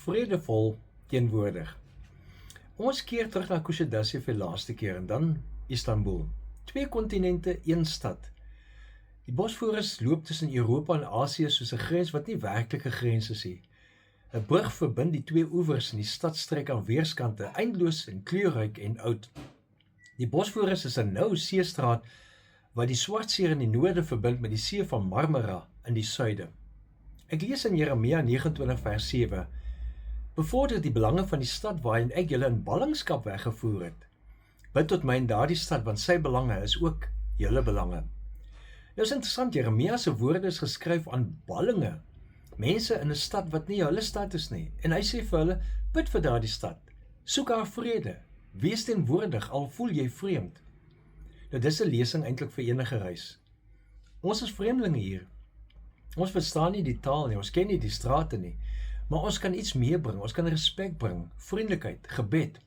vredevol teenwoordig. Ons keer terug na Kusadasi vir die laaste keer en dan Istanbul. 2 kontinente, 1 stad. Die Bosforus loop tussen Europa en Asië soos 'n grens wat nie werklike grens is nie. 'n Brug verbind die 2 oewers in die stadstreek aan weerskante, eindeloos en kleurryk en oud. Die Bosforus is 'n nou seestraat wat die Swartsee in die noorde verbind met die See van Marmara in die suide. Ek lees in Jeremia 29 vers 7: Bevorder die belange van die stad waarin ek julle in ballingskap weggevoer het. Bid tot my in daardie stad, want sy belange is ook julle belange. Nou is interessant, Jeremia se woorde is geskryf aan ballinge, mense in 'n stad wat nie hulle stad is nie. En hy sê vir hulle, bid vir daardie stad, soek haar vrede, wees teenwoordig al voel jy vreemd. Nou dis 'n lesing eintlik vir enige reis. Ons is vreemdelinge hier. Ons verstaan nie die taal nie, ons ken nie die strate nie, maar ons kan iets meebring, ons kan respek bring, vriendelikheid, gebed,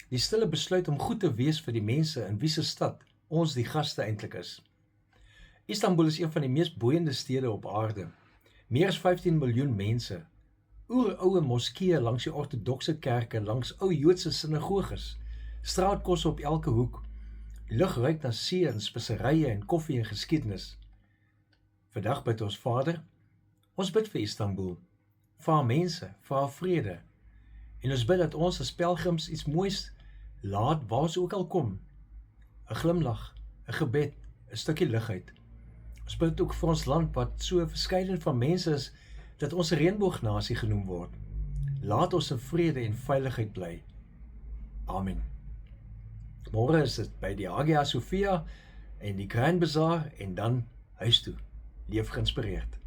die stille besluit om goed te wees vir die mense in wie se stad ons die gaste eintlik is. Istanbul is een van die mees boeiende stede op aarde. Meer as 15 miljoen mense, oeroue moskeeë langs die ortodokse kerke, langs ou Joodse sinagoges, straatkosse op elke hoek, die lug ruik na see en speserye en koffie en geskiedenis. Vandag bid ons Vader, ons bid vir Istanbul, vir haar mense, vir haar vrede, en ons bid dat ons as pelgrims iets moois laat waar ons ook al kom, 'n glimlag, 'n gebed, 'n stukkie ligheid. Ons bid ook vir ons land wat so verskeidenheid van mense is, dat ons 'n reënboognasie genoem word. Laat ons in vrede en veiligheid bly. Amen. Môre is dit by die Hagia Sophia en die Grand Bazaar en dan huis toe. Leef geïnspireerd.